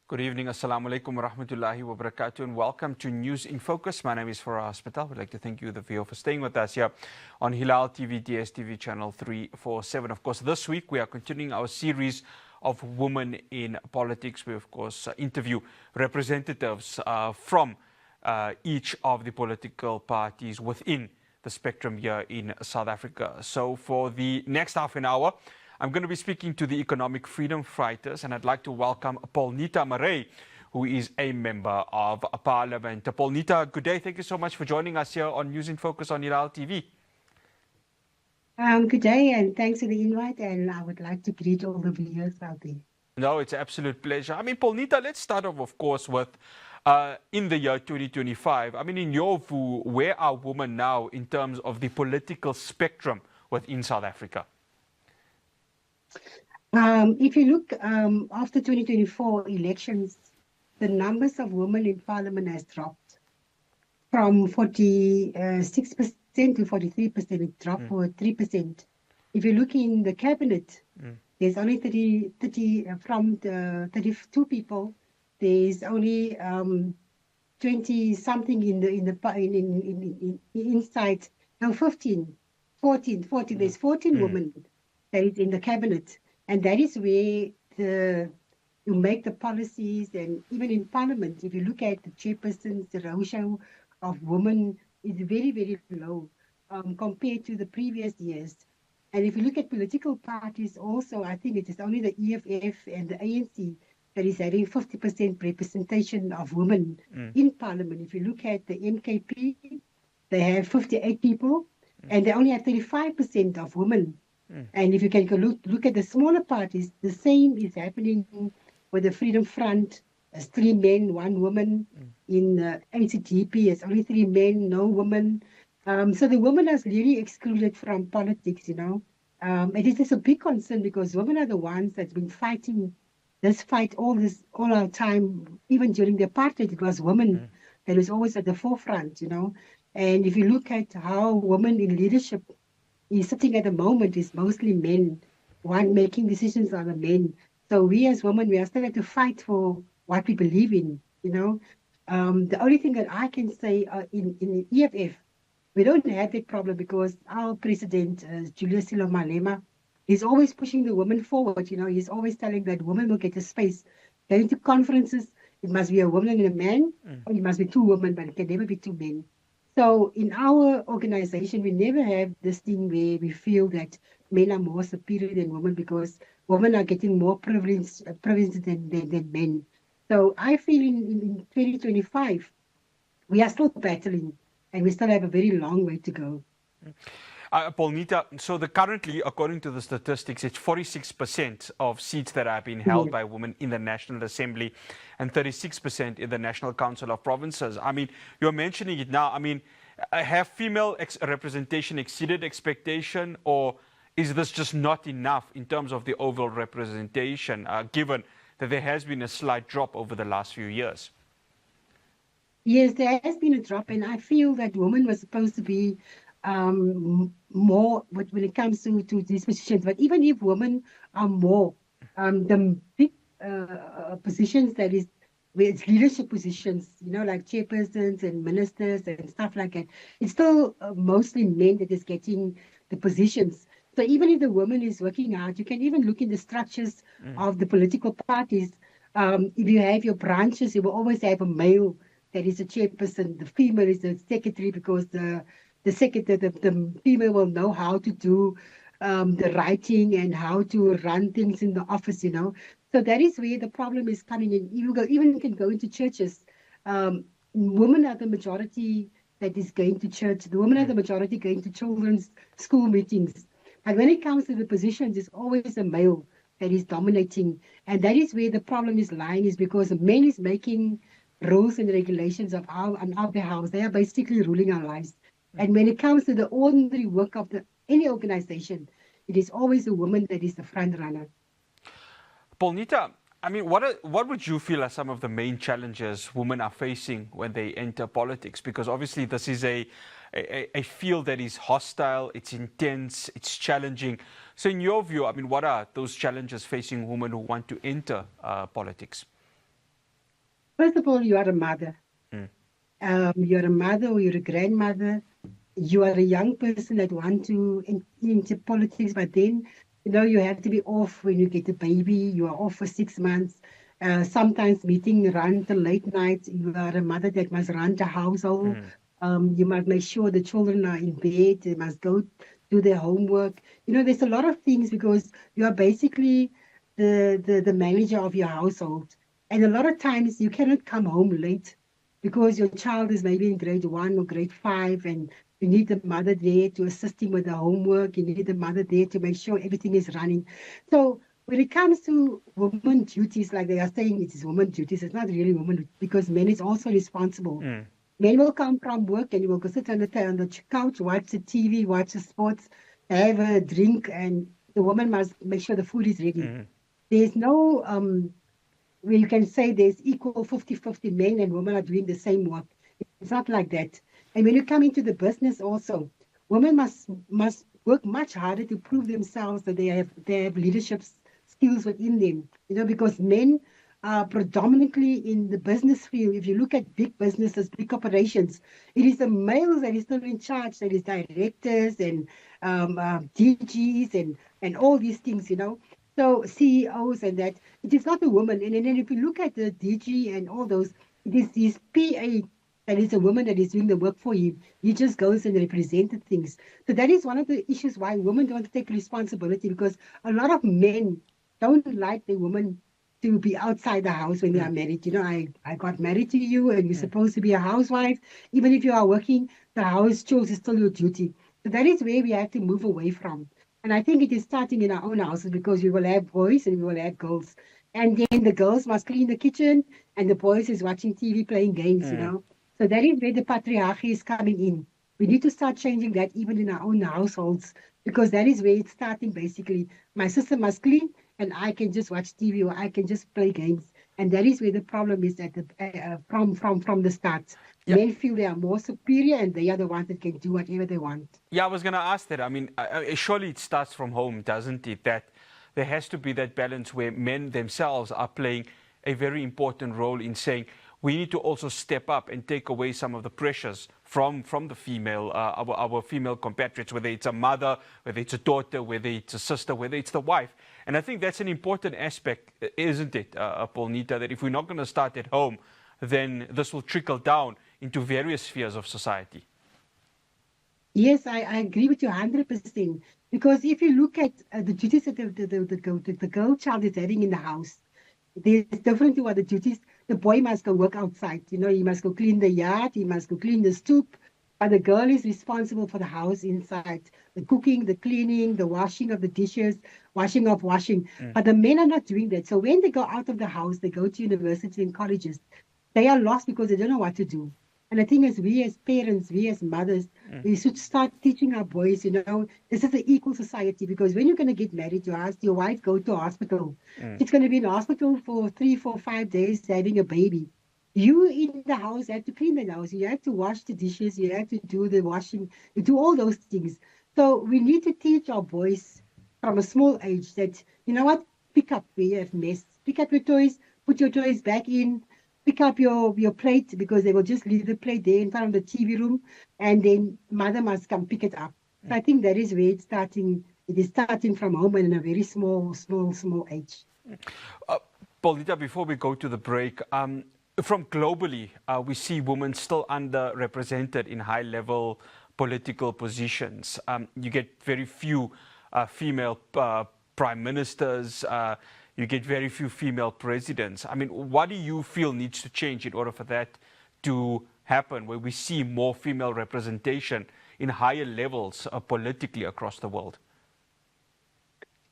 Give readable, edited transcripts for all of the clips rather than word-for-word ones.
Good evening, Assalamu alaikum wa rahmatullahi wa barakatuh, and welcome to News in Focus. My name is Farah Hospital. We'd like to thank you, the viewer, for staying with us here on Hilaal TV, DSTV channel 347. Of course, this week we are continuing our series of women in politics. We, of course, interview representatives from each of the political parties within the spectrum here in South Africa. So for the next half an hour, I'm going to be speaking to the economic freedom fighters, and I'd like to welcome Paulnita Marais, who is a member of Parliament. Paulnita, good day. Thank you so much for joining us here on News in Focus on Hilaal TV. Good day, and thanks for the invite, and I would like to greet all the viewers out there. No, it's an absolute pleasure. I mean, Paulnita, let's start off, of course, with in the year 2025. I mean, in your view, where are women now in terms of the political spectrum within South Africa? If you look after 2024 elections, the numbers of women in parliament has dropped from 46% to 43%. It dropped for 3%. If you look in the cabinet, there's only 30 from the 32 people. There's only 20 something in inside. No, 14. There's 14 women that is in the cabinet, and that is where you make the policies. And even in parliament, if you look at the chairpersons, the ratio of women is very, very low compared to the previous years. And if you look at political parties also, I think it is only the EFF and the ANC that is having 50% representation of women in parliament. If you look at the MKP, they have 58 people, and they only have 35% of women. And if you can look at the smaller parties, the same is happening with the Freedom Front. There's 3 men, 1 woman. In ACDP, it's only 3 men, no women. So the women are really excluded from politics, you know. It is just a big concern because women are the ones that's been fighting this fight all our time. Even during the apartheid, it was women that was always at the forefront, you know. And if you look at how women in leadership is sitting at the moment, is mostly men. One making decisions are the men. So we as women, we are still have to fight for what we believe in, you know. The only thing that I can say in the EFF, we don't have that problem because our president, Julius Malema, is always pushing the women forward. You know, he's always telling that women will get a space. Going to conferences, it must be a woman and a man, or it must be 2 women, but it can never be 2 men. So in our organization, we never have this thing where we feel that men are more superior than women because women are getting more privilege than men. So I feel in 2025, we are still battling, and we still have a very long way to go. Paulnita, so currently, according to the statistics, it's 46% of seats that have been held by women in the National Assembly and 36% in the National Council of Provinces. I mean, you're mentioning it now. I mean, have female representation exceeded expectation, or is this just not enough in terms of the overall representation, given that there has been a slight drop over the last few years? Yes, there has been a drop, and I feel that women were supposed to be more when it comes to these positions. But even if women are more, the big positions that is where it's leadership positions, you know, like chairpersons and ministers and stuff like that, it's still mostly men that is getting the positions. So even if the woman is working hard, you can even look in the structures of the political parties. If you have your branches, you will always have a male that is a chairperson. The female is the secretary because the female will know how to do the writing and how to run things in the office, you know. So that is where the problem is coming in. You can go into churches. Women are the majority that is going to church. The women are the majority going to children's school meetings. But when it comes to the positions, it's always a male that is dominating. And that is where the problem is lying, is because the man is making rules and regulations on our behalf. They are basically ruling our lives. And when it comes to the ordinary work of any organization, it is always a woman that is the front runner. Paulnita, I mean, what would you feel are some of the main challenges women are facing when they enter politics? Because obviously this is a field that is hostile, it's intense, it's challenging. So in your view, I mean, what are those challenges facing women who want to enter politics? First of all, you are a mother. Mm. You're a mother or you're a grandmother. You are a young person that want to into politics, but then you have to be off when you get a baby. You are off for 6 months. Sometimes meeting run till late night. You are a mother that must run the household. Mm. You must make sure the children are in bed. They must go do their homework. There's a lot of things because you are basically the manager of your household. And a lot of times you cannot come home late because your child is maybe in grade 1 or grade 5, and you need the mother there to assist him with the homework. You need the mother there to make sure everything is running. So when it comes to women duties, like they are saying it is women duties, it's not really women because men is also responsible. Mm. Men will come from work and you will go sit on the couch, watch the TV, watch the sports, have a drink, and the woman must make sure the food is ready. Mm. There's no where you can say there's equal 50-50 men and women are doing the same work. It's not like that. And when you come into the business also, women must work much harder to prove themselves that they have leadership skills within them. Because men are predominantly in the business field. If you look at big businesses, big corporations, it is the males that is still in charge. That is directors and DGs and all these things. So CEOs and that, it is not a woman. And then if you look at the DG and all those, it is his PA that is a woman that is doing the work for him. He just goes and represents things. So that is one of the issues why women don't take responsibility, because a lot of men don't like the woman to be outside the house when they are Mm. married. I got married to you and you're Mm. supposed to be a housewife. Even if you are working, the house chores is still your duty. So that is where we have to move away from. And I think it is starting in our own houses because we will have boys and we will have girls. And then the girls must clean the kitchen and the boys is watching TV playing games. Mm. So that is where the patriarchy is coming in. We need to start changing that even in our own households because that is where it's starting basically. My sister must clean and I can just watch TV or I can just play games. And that is where the problem is at from the start. Yeah. Men feel they are more superior and they are the ones that can do whatever they want. Yeah, I was going to ask that. I mean, surely it starts from home, doesn't it? That there has to be that balance where men themselves are playing a very important role in saying we need to also step up and take away some of the pressures from the female, our female compatriots, whether it's a mother, whether it's a daughter, whether it's a sister, whether it's the wife. And I think that's an important aspect, isn't it, Paulnita, that if we're not going to start at home, then this will trickle down into various spheres of society. Yes, I agree with you 100%. Because if you look at the duties that the girl child is having in the house, there's different to what the duties. The boy must go work outside. He must go clean the yard, he must go clean the stoop. But the girl is responsible for the house inside, the cooking, the cleaning, the washing of the dishes, washing of washing. Mm. But the men are not doing that. So when they go out of the house, they go to university and colleges, they are lost because they don't know what to do. And I think as we as parents, we as mothers, Mm. we should start teaching our boys, this is an equal society because when you're going to get married, you ask your wife go to hospital. Mm. She's going to be in hospital for 3, 4, 5 days having a baby. You in the house have to clean the house. You have to wash the dishes. You have to do the washing. You do all those things. So we need to teach our boys from a small age that, you know what, pick up where you have mess. Pick up your toys, put your toys back in, pick up your plate because they will just leave the plate there in front of the TV room and then mother must come pick it up. So I think that is where it's starting. It is starting from home and in a very small age. Uh, Paulnita, before we go to the break, from globally, we see women still underrepresented in high-level political positions. You get very few female prime ministers. You get very few female presidents. I mean, what do you feel needs to change in order for that to happen, where we see more female representation in higher levels politically across the world?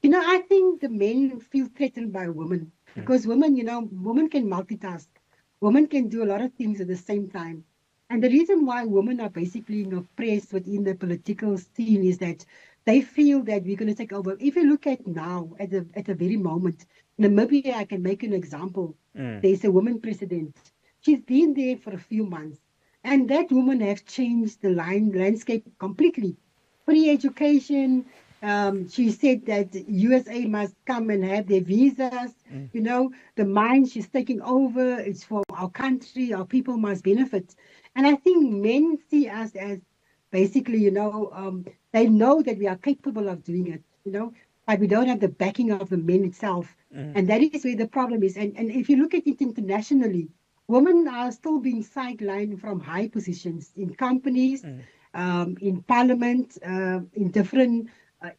I think the men feel threatened by women because women can multitask. Women can do a lot of things at the same time. And the reason why women are basically oppressed within the political scene is that they feel that we're going to take over. If you look at now, at the very moment, Namibia, I can make an example. Mm. There's a woman president. She's been there for a few months. And that woman has changed the landscape completely. Free education, She said that USA must come and have their visas. You know, the mine she's taking over, it's for our country, our people must benefit. And I think men see us as basically, they know that we are capable of doing it, but we don't have the backing of the men itself. And that is where the problem is. And if you look at it internationally, women are still being sidelined from high positions in companies, in parliament, in different,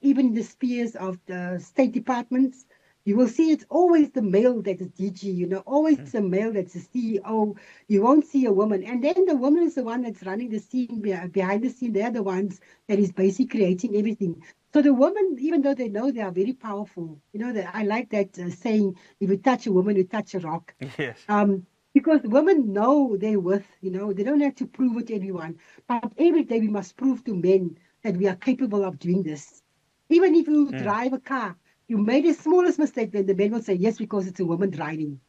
even in the spheres of the state departments. You will see it's always the male that is DG, always the male that's the CEO. You won't see a woman. And then the woman is the one that's running the scene, behind the scene. They're the ones that is basically creating everything. So the women, even though they know they are very powerful, I like that saying, if you touch a woman, you touch a rock. Yes. Because women know their worth, they don't have to prove it to anyone. But every day we must prove to men that we are capable of doing this. Even if you drive a car, you made the smallest mistake, then the men will say, yes, because it's a woman driving,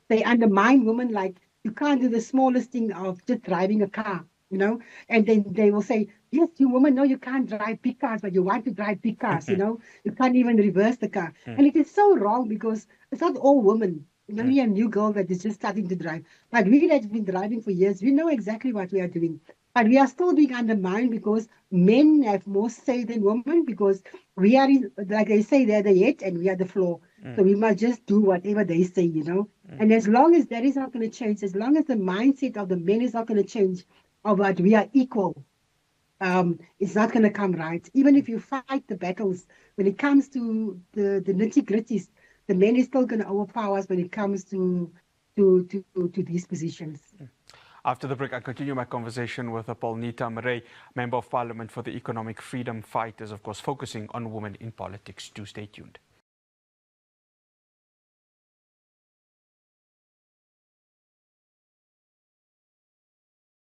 They undermine women like, you can't do the smallest thing of just driving a car, And then they will say, yes, you woman, no, you can't drive big cars, but you want to drive big cars, You can't even reverse the car. And it is so wrong because it's not all women. Maybe a new girl that is just starting to drive. But we that have been driving for years, we know exactly what we are doing. But we are still being undermined because men have more say than women because we are, like they say, they're the head and we are the floor. So we must just do whatever they say, And as long as that is not going to change, as long as the mindset of the men is not going to change, of what we are equal, it's not going to come right. Even if you fight the battles, when it comes to the nitty-gritties, the men is still going to overpower us when it comes to these positions. After the break, I continue my conversation with Paulnita Marais, Member of Parliament for the Economic Freedom Fighters, of course, focusing on women in politics. Do stay tuned.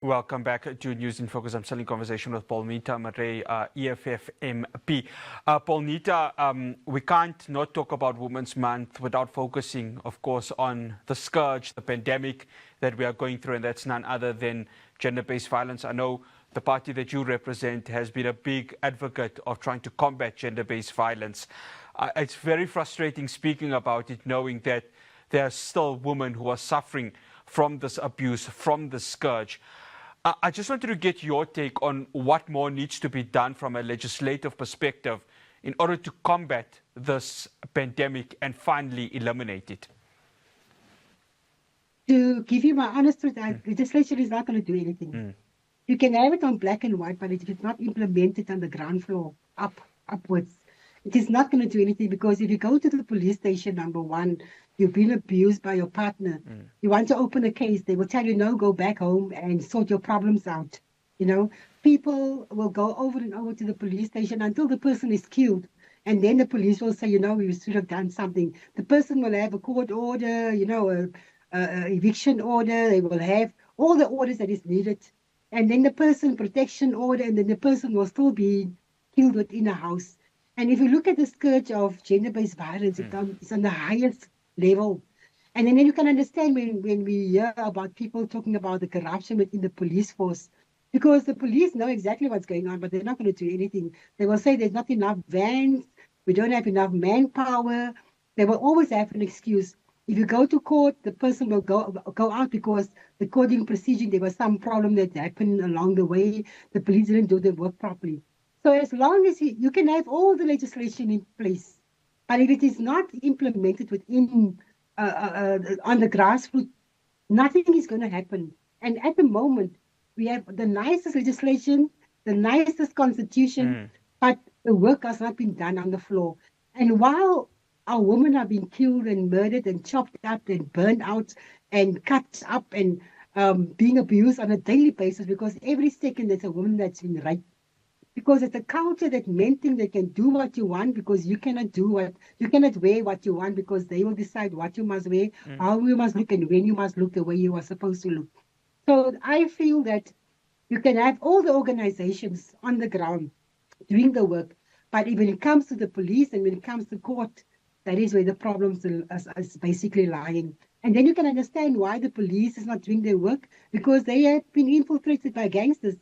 Welcome back to News in Focus. I'm still in conversation with Paulnita Marais, EFF MP. Paulnita, we can't not talk about Women's Month without focusing, of course, on the scourge, the pandemic that we are going through, and that's none other than gender-based violence. I know the party that you represent has been a big advocate of trying to combat gender-based violence. It's very frustrating speaking about it, knowing that there are still women who are suffering from this abuse, from this scourge. I just wanted to get your take on what more needs to be done from a legislative perspective in order to combat this pandemic and finally eliminate it. To give you my honest truth, legislation is not going to do anything. You can have it on black and white, but if it's not implemented on the ground floor, upwards, it is not going to do anything. Because if you go to the police station, number one, you've been abused by your partner. You want to open a case, they will tell you, no, go back home and sort your problems out. People will go over and over to the police station until the person is killed. And then the police will say, we should have done something. The person will have a court order, a eviction order. They will have all the orders that is needed. And then the person protection order, and then the person will still be killed within a house. And if you look at the scourge of gender-based violence, it's on the highest level. And then you can understand when we hear about people talking about the corruption within the police force, because the police know exactly what's going on, but they're not going to do anything. They will say there's not enough vans, we don't have enough manpower. They will always have an excuse. If you go to court, the person will go out because the courting procedure, there was some problem that happened along the way. The police didn't do their work properly. So as long as you can have all the legislation in place, but if it is not implemented within on the grassroots, nothing is going to happen. And at the moment, we have the nicest legislation, the nicest constitution, but the work has not been done on the floor. And while our women are being killed and murdered and chopped up and burned out and cut up and being abused on a daily basis, because every second there's a woman that's been raped. Because it's a culture that men think they can do what you want because you cannot wear what you want because they will decide what you must wear, how you must look, and when you must look the way you are supposed to look. So I feel that you can have all the organizations on the ground doing the work, but when it comes to the police and when it comes to court, that is where the problems is basically lying. And then you can understand why the police is not doing their work, because they have been infiltrated by gangsters,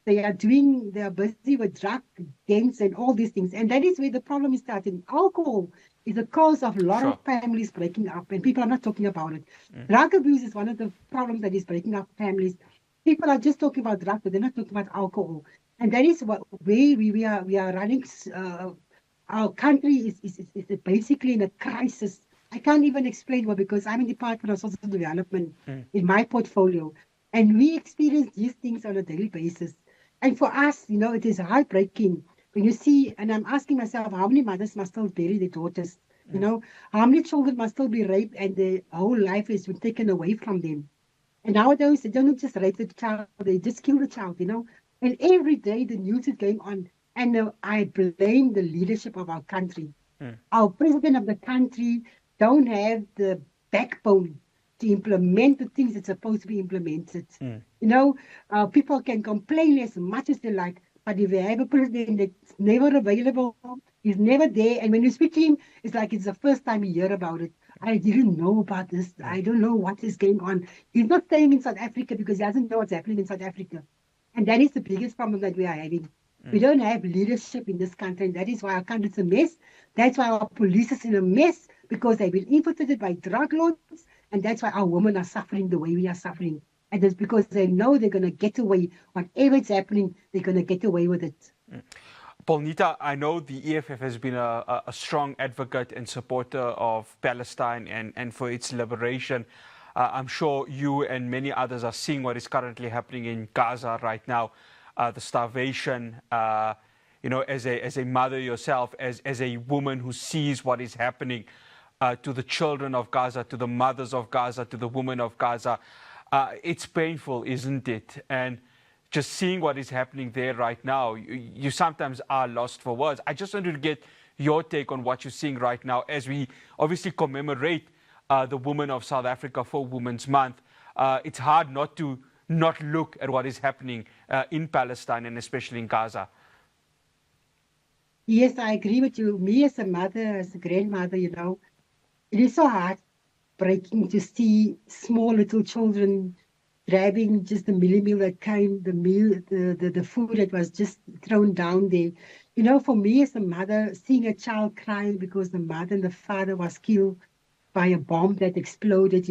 They are busy with drug dens and all these things. And that is where the problem is starting. Alcohol is the cause of a lot Sure. of families breaking up, and people are not talking about it. Mm. Drug abuse is one of the problems that is breaking up families. People are just talking about drug, but they're not talking about alcohol. And that is where we are running. Our country is basically in a crisis. I can't even explain what, because I'm in the Department of Social Development Mm. in my portfolio, and we experience these things on a daily basis. And for us, it is heartbreaking when you see, and I'm asking myself, how many mothers must still bury their daughters? How many children must still be raped and their whole life is taken away from them? And nowadays, they don't just rape the child, they just kill the child. And every day the news is going on. And I blame the leadership of our country. Mm. Our president of the country don't have the backbone to implement the things that's supposed to be implemented. Mm. People can complain as much as they like, but if they have a president that's never available, he's never there, and when you speak to him, it's like it's the first time you hear about it. I didn't know about this. Mm. I don't know what is going on. He's not staying in South Africa because he doesn't know what's happening in South Africa. And that is the biggest problem that we are having. We Mm. don't have leadership in this country, and that is why our country is a mess. That's why our police is in a mess, because they've been infiltrated by drug lords, and that's why our women are suffering the way we are suffering. And it's because they know they're going to get away. Whatever is happening, they're going to get away with it. Paulnita, I know the EFF has been a strong advocate and supporter of Palestine and for its liberation. I'm sure you and many others are seeing what is currently happening in Gaza right now, the starvation. As a mother yourself, as a woman who sees what is happening to the children of Gaza, to the mothers of Gaza, to the women of Gaza, it's painful, isn't it? And just seeing what is happening there right now, you sometimes are lost for words. I just wanted to get your take on what you're seeing right now as we obviously commemorate the Women of South Africa for Women's Month. It's hard not to not look at what is happening in Palestine and especially in Gaza. Yes, I agree with you. Me as a mother, as a grandmother, it is so heartbreaking to see small little children grabbing just the mealie meal that came, the meal, the food that was just thrown down there. For me as a mother, seeing a child crying because the mother and the father was killed by a bomb that exploded,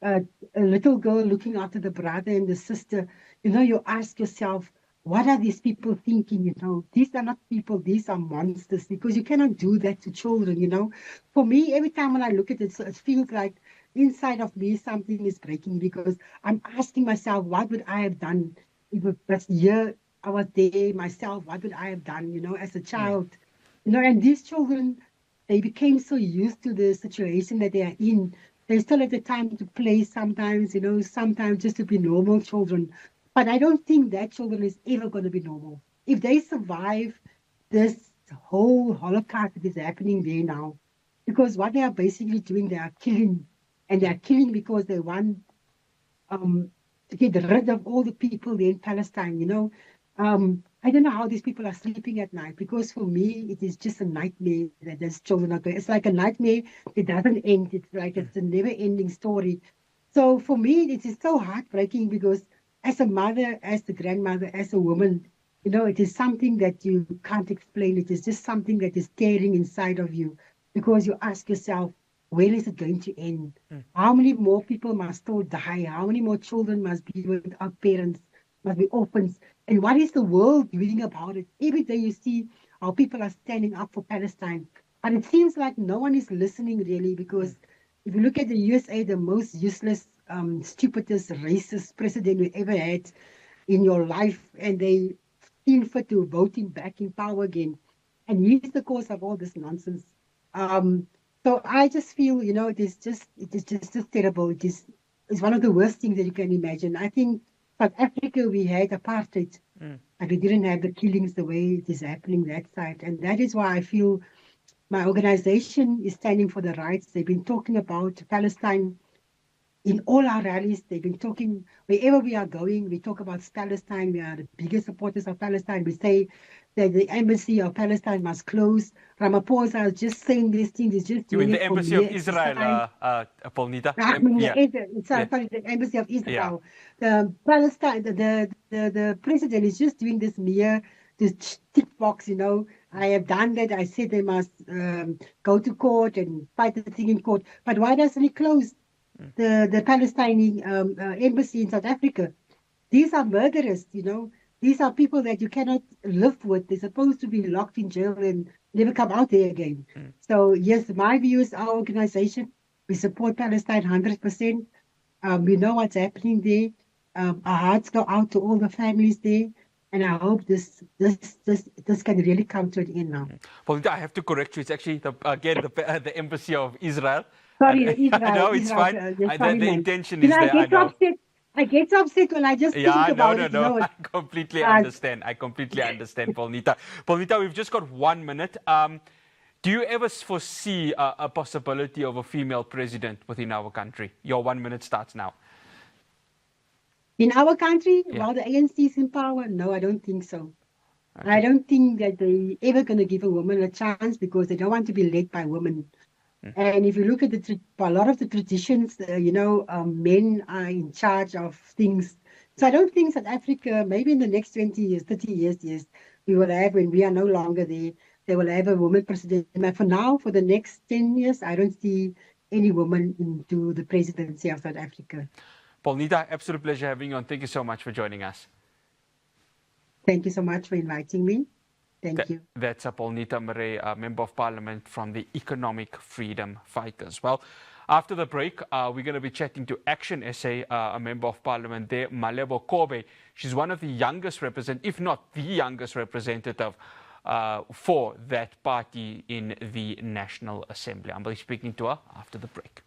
uh, a little girl looking after the brother and the sister, you ask yourself, what are these people thinking? These are not people, these are monsters, because you cannot do that to children. For me, every time when I look at it, so it feels like inside of me something is breaking, because I'm asking myself, what would I have done if it was here I was there myself? What would I have done, as a Mm. child? And these children, they became so used to the situation that they are in. They still have the time to play sometimes, sometimes just to be normal children. But I don't think that children is ever going to be normal. If they survive this whole Holocaust that is happening there now, because what they are basically doing, they are killing. And they are killing because they want to get rid of all the people there in Palestine. I don't know how these people are sleeping at night, because for me, it is just a nightmare that these children are going. It's like a nightmare that doesn't end. It's like it's a never ending story. So for me, it is so heartbreaking, because as a mother, as a grandmother, as a woman, it is something that you can't explain. It is just something that is tearing inside of you, because you ask yourself, when is it going to end? Mm. How many more people must still die? How many more children must be without parents, must be orphans? And what is the world doing about it? Every day you see how people are standing up for Palestine. But it seems like no one is listening really, because if you look at the USA, the most useless, stupidest, racist president we ever had in your life, and they feel fit to vote him back in power again. And he's the cause of all this nonsense. Um, so I just feel, it is just terrible. It's one of the worst things that you can imagine. I think South Africa, we had apartheid, Mm. but we didn't have the killings the way it is happening that side. And that is why I feel my organization is standing for the rights. They've been talking about Palestine in all our rallies. They've been talking, wherever we are going, we talk about Palestine. We are the biggest supporters of Palestine. We say that the embassy of Palestine must close. Ramaphosa is just saying these things. He's just You mean doing the it for embassy of mere Israel, exercise. Paulnita? I mean, Yeah, yeah, sorry, the embassy of yeah. Israel. The Palestine, the president is just doing this mere this tick box. I have done that. I said they must go to court and fight the thing in court. But why doesn't he close the Palestinian embassy in South Africa? These are murderers. These are people that you cannot live with. They're supposed to be locked in jail and never come out there again. Mm. So, yes, my view is our organization, we support Palestine 100%. We know what's happening there. Our hearts go out to all the families there. And I hope this can really come to an end now. Paulita, I have to correct you. It's actually the embassy of Israel. Sorry, I know it's Israel. fine. Yes, sorry, The man. intention is I there. I get so know. upset. I get so upset when I just think Yeah, no, about no, it. no. I completely Uh, understand. I completely understand, Paulita. Paulita, we've just got 1 minute. Do you ever foresee a possibility of a female president within our country? Your 1 minute starts now. In our country, Yeah. while the ANC is in power, no, I don't think so. Okay. I don't think that they ever going to give a woman a chance because they don't want to be led by women. And if you look at a lot of the traditions, men are in charge of things. So I don't think South Africa, maybe in the next 20 years, 30 years, yes, we will have, when we are no longer there, they will have a woman president. But for now, for the next 10 years, I don't see any woman into the presidency of South Africa. Paulita, absolute pleasure having you on. Thank you so much for joining us. Thank you so much for inviting me. Thank you. That's Paulnita Marais, a Member of Parliament from the Economic Freedom Fighters. Well, after the break, we're going to be chatting to Action SA, a Member of Parliament there, Malebo Kobe. She's one of the youngest if not the youngest representative for that party in the National Assembly. I'll be speaking to her after the break.